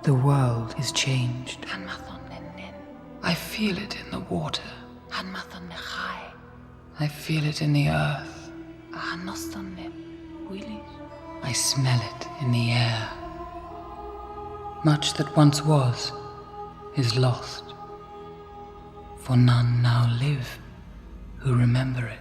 The world is changed. I feel it in the water. I feel it in the earth. I smell it in the air. Much that once was is lost, for none now live who remember it.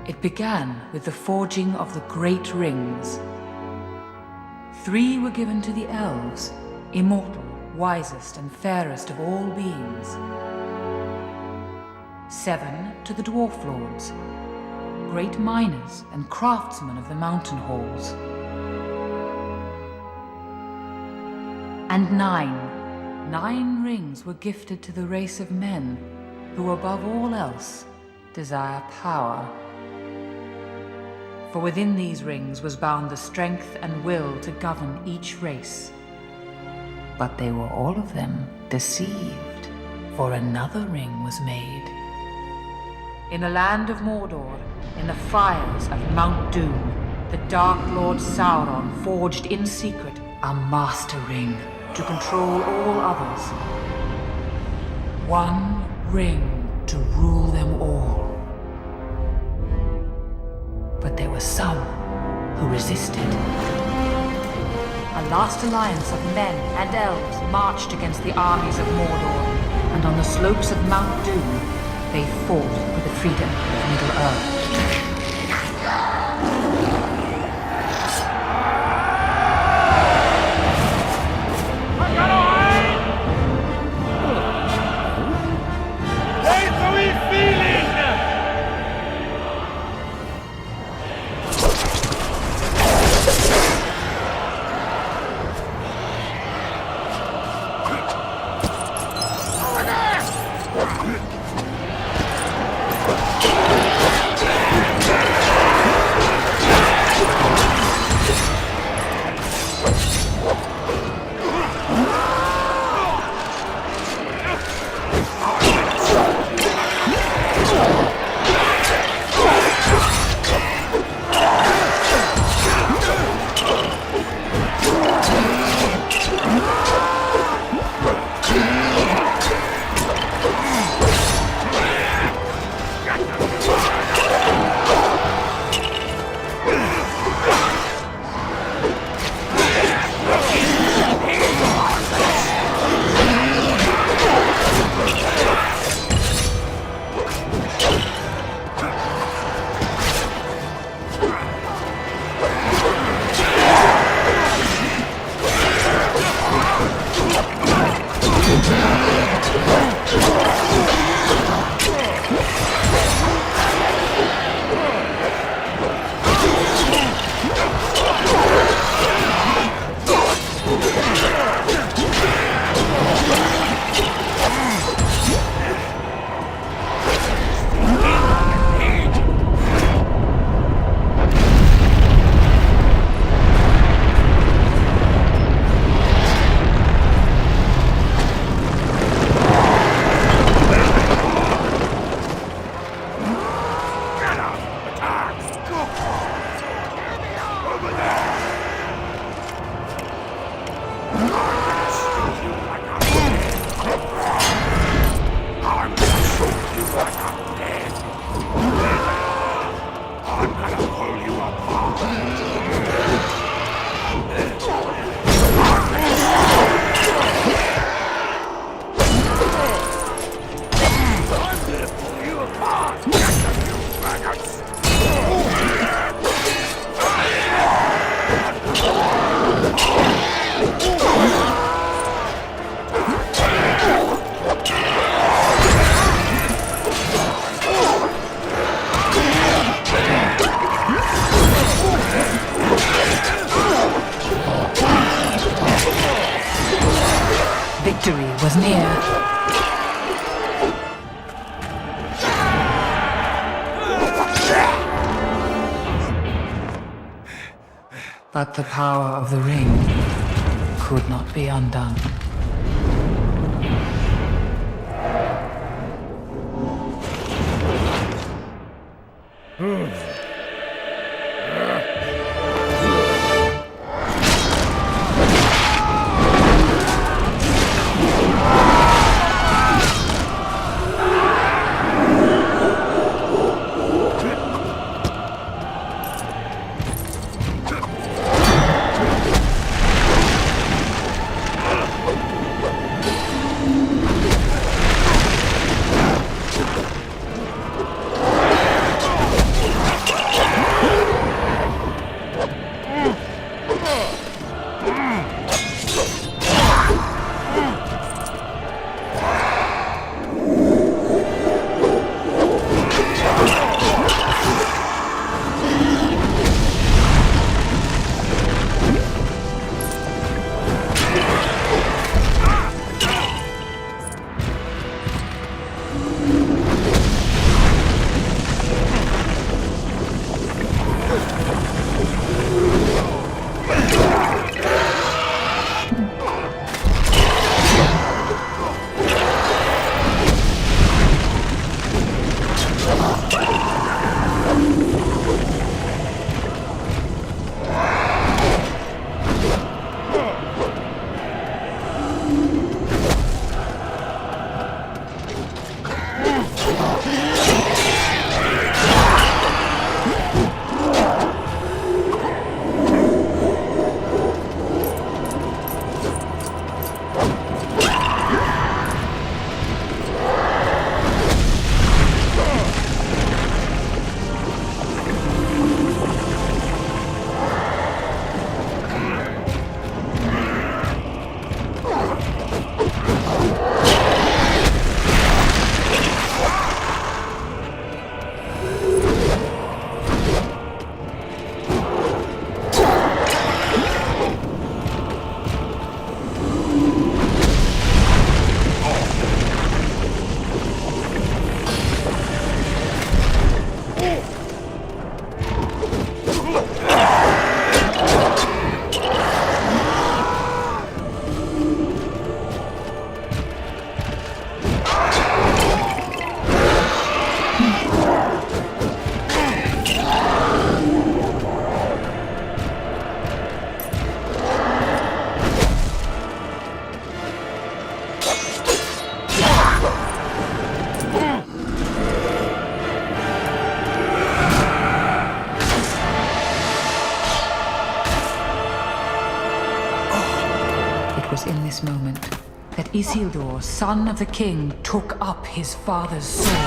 It began with the forging of the Great Rings. 3 were given to the elves, immortal, wisest and fairest of all beings. 7 to the dwarf lords, great miners and craftsmen of the mountain halls. And 9 rings were gifted to the race of men who above all else desire power. For within these rings was bound the strength and will to govern each race. But they were all of them deceived, for another ring was made. In the land of Mordor, in the fires of Mount Doom, the Dark Lord Sauron forged in secret a master ring to control all others. 1 ring to rule them all. But there were some who resisted. A last alliance of men and elves marched against the armies of Mordor, and on the slopes of Mount Doom, they fought for the freedom of Middle-earth. Victory was near. But the power of the ring could not be undone. Moment that Isildur, son of the king, took up his father's sword.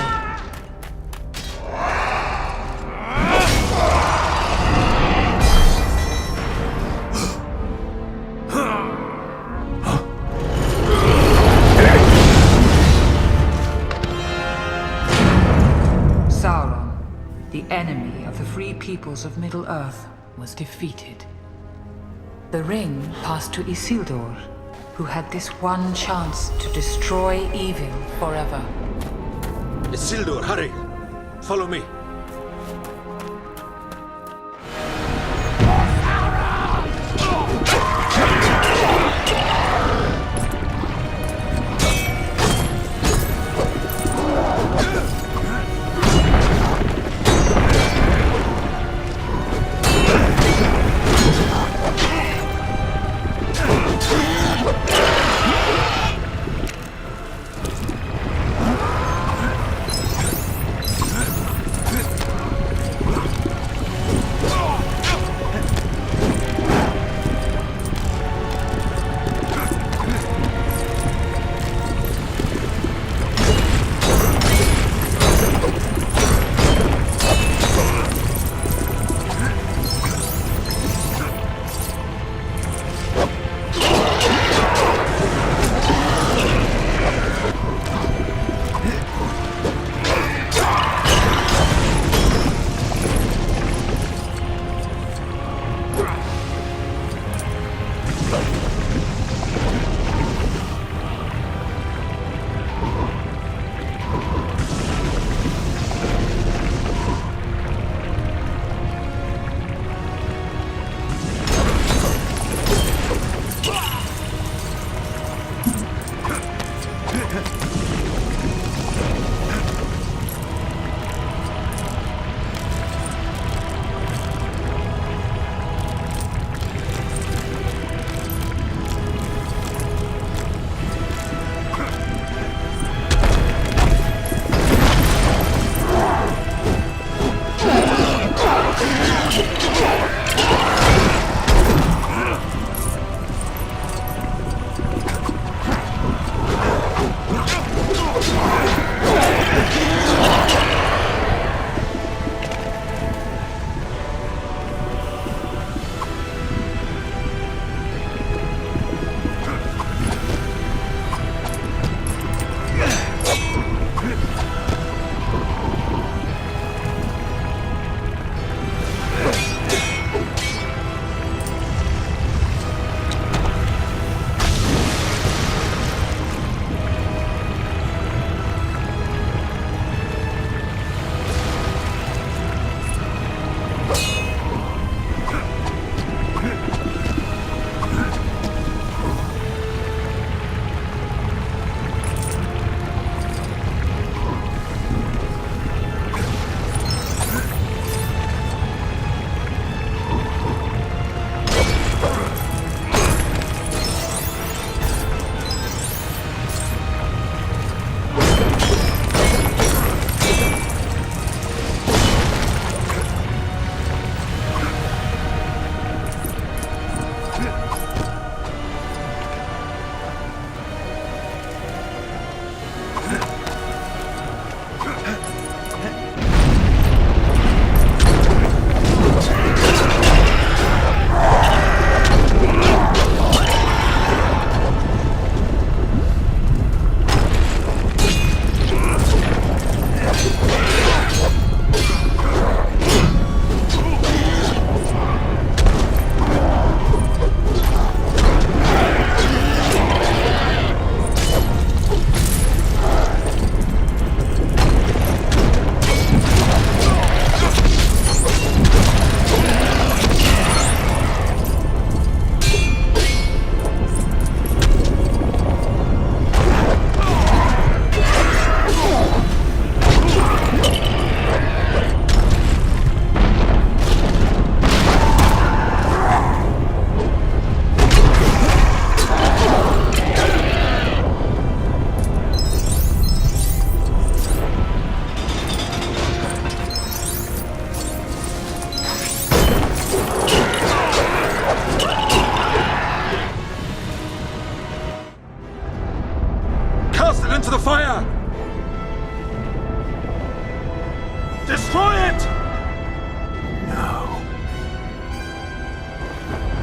Sauron, the enemy of the free peoples of Middle-earth, was defeated. The ring passed to Isildur, who had this one chance to destroy evil forever. Isildur, hurry! Follow me.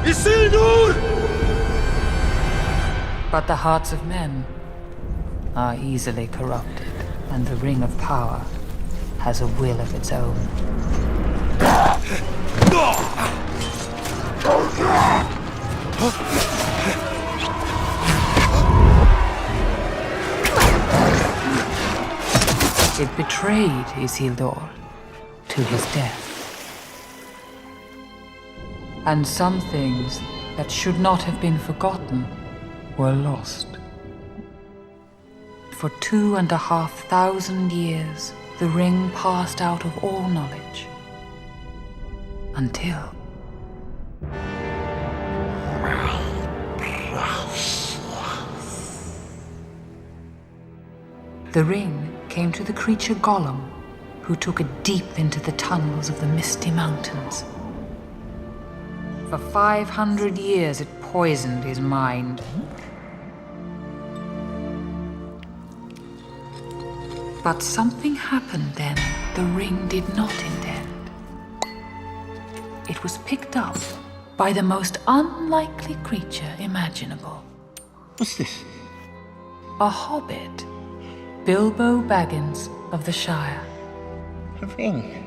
Isildur! But the hearts of men are easily corrupted, and the Ring of Power has a will of its own. It betrayed Isildur to his death. And some things that should not have been forgotten were lost. For 2,500 years, the ring passed out of all knowledge. Until... the ring came to the creature Gollum, who took it deep into the tunnels of the Misty Mountains. For 500 years it poisoned his mind. But something happened then the ring did not intend. It was picked up by the most unlikely creature imaginable. What's this? A hobbit, Bilbo Baggins of the Shire. A ring.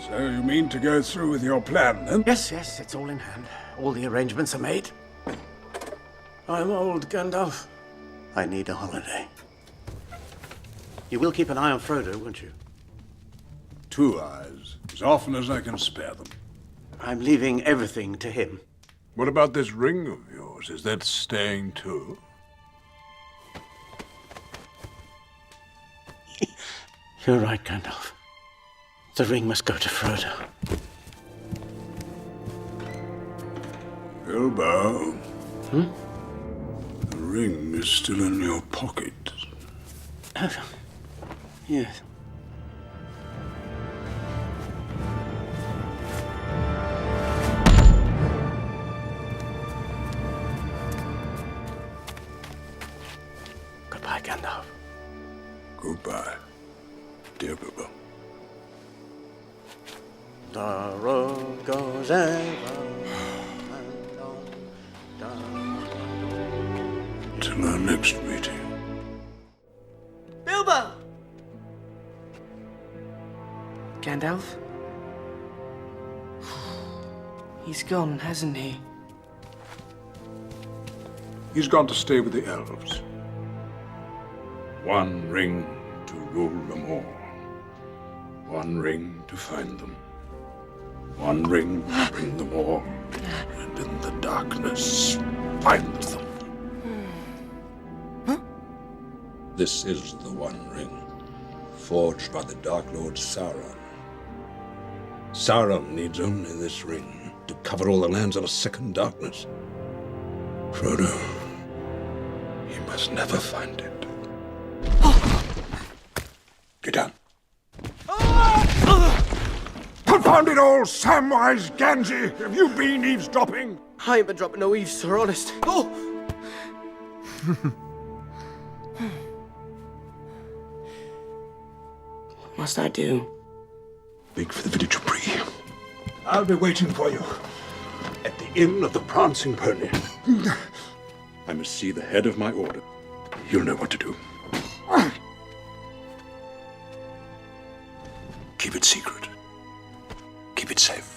So you mean to go through with your plan, then? Yes, it's all in hand. All the arrangements are made. I'm old, Gandalf. I need a holiday. You will keep an eye on Frodo, won't you? 2 eyes, as often as I can spare them. I'm leaving everything to him. What about this ring of yours? Is that staying too? You're right, Gandalf. The ring must go to Frodo. Bilbo. The ring is still in your pocket. Yes. Goodbye, Gandalf. Goodbye, dear Bilbo. The road goes ever and on down. Till our next meeting. Bilbo! Gandalf? He's gone, hasn't he? He's gone to stay with the elves. One ring to rule them all. One ring to find them. One ring to bring them all. And in the darkness, find them. This is the One Ring, forged by the Dark Lord Sauron. Sauron needs only this ring to cover all the lands of a second darkness. Frodo, he must never find it. Get down. Confound it all, Samwise Gamgee! Have you been eavesdropping? I ain't been dropping no eaves, sir, honest. Oh! What must I do? Make for the village of Bree. I'll be waiting for you at the Inn of the Prancing Pony. I must see the head of my order. You'll know what to do. Keep it secret. it safe.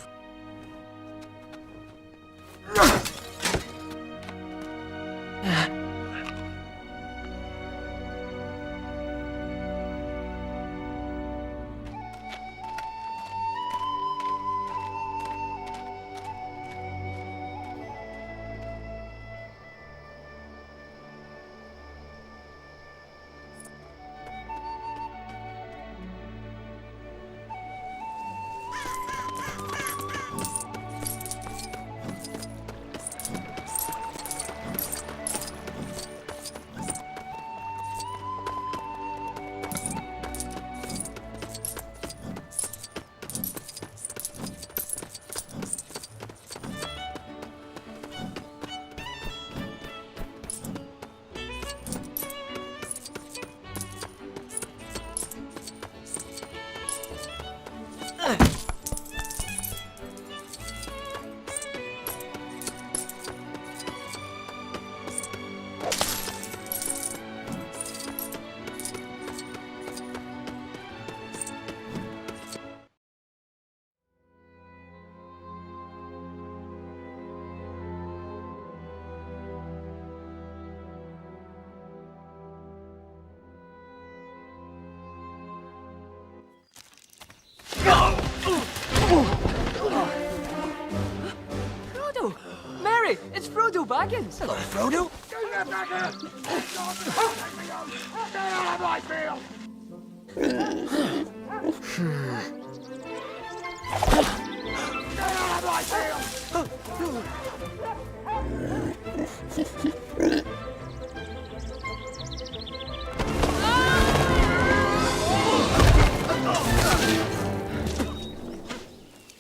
Frodo! Mary, it's Frodo Baggins! Hello, Frodo!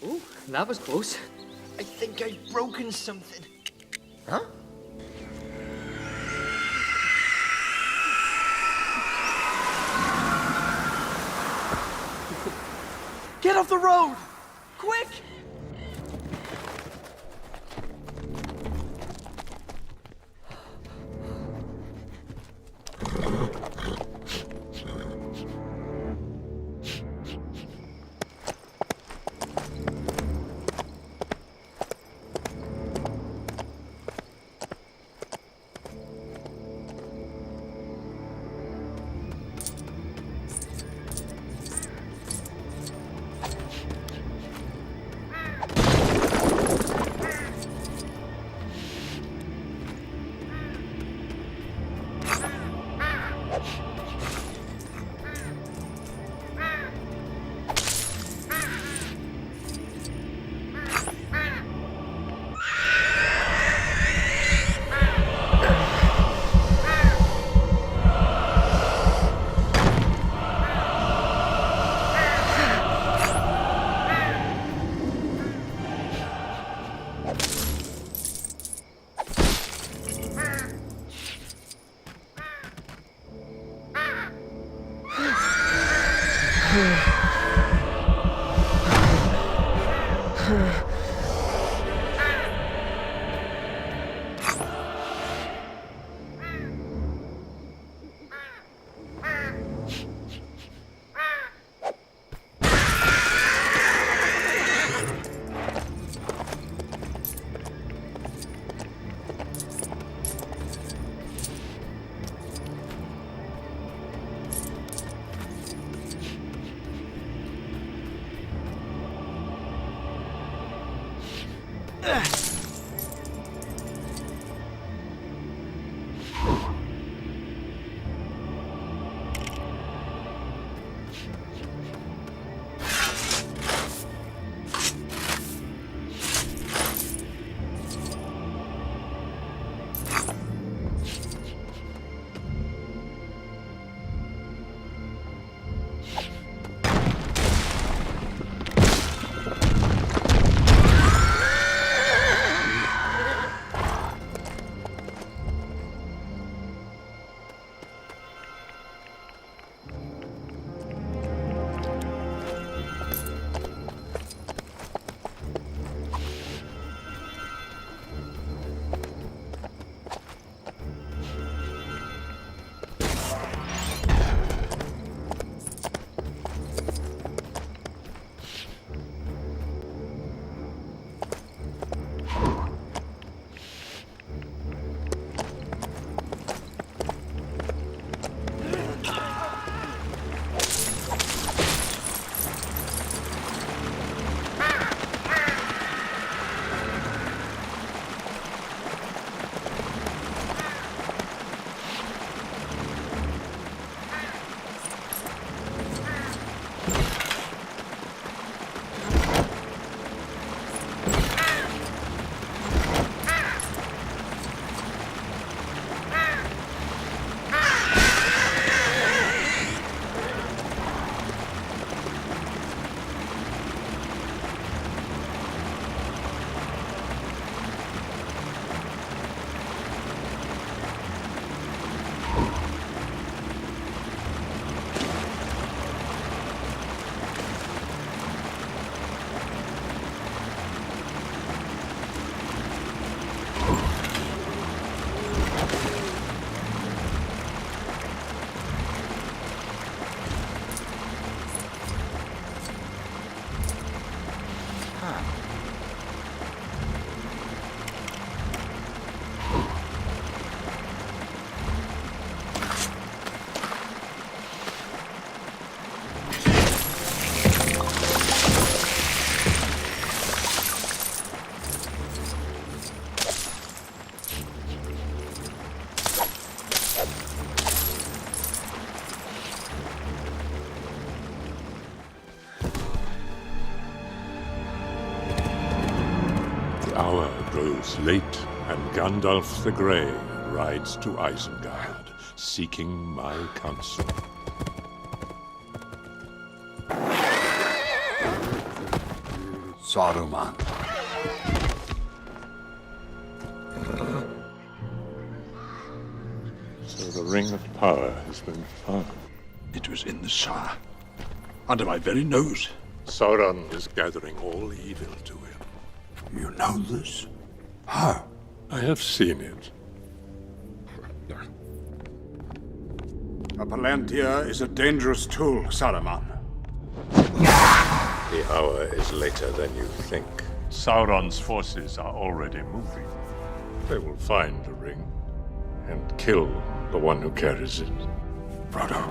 Ooh, that was close. I think I've broken something. Huh? Get off the road! Quick! hour grows late, and Gandalf the Grey rides to Isengard, seeking my counsel. Saruman. So the Ring of Power has been found. It was in the Shire. Under my very nose. Sauron is gathering all evil to him. You know this? How? I have seen it. A Palantir is a dangerous tool, Saruman. The hour is later than you think. Sauron's forces are already moving. They will find the ring and kill the one who carries it. Frodo.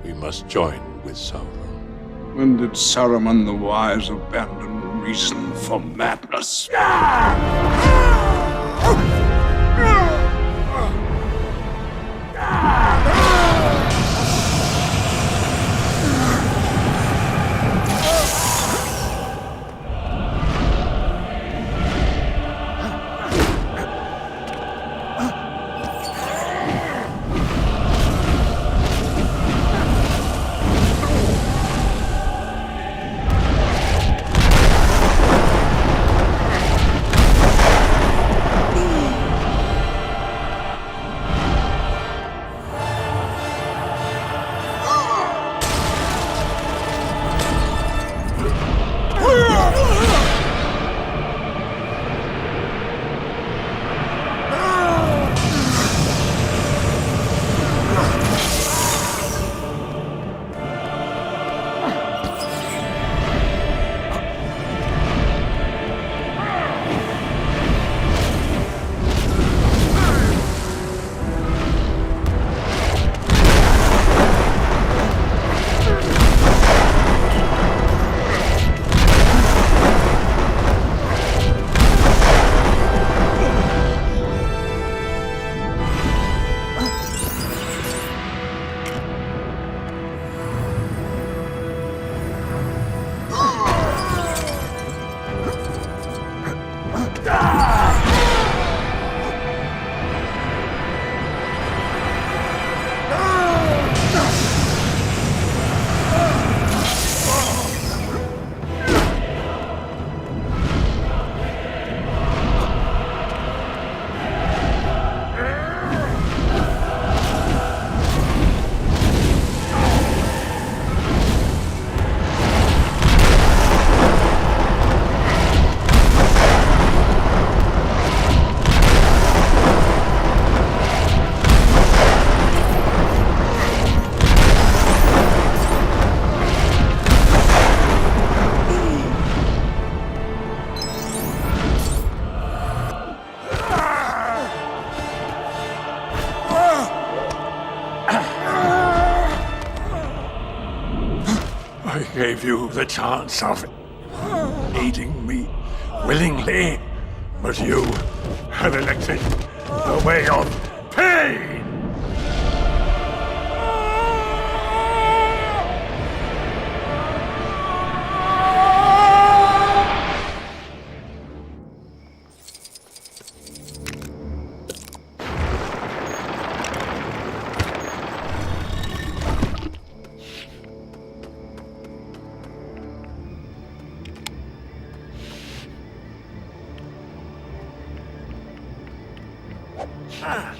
We must join with Sauron. When did Saruman the Wise abandon reason for madness? I gave you the chance of aiding me willingly, but you have elected the way of pain! Ah!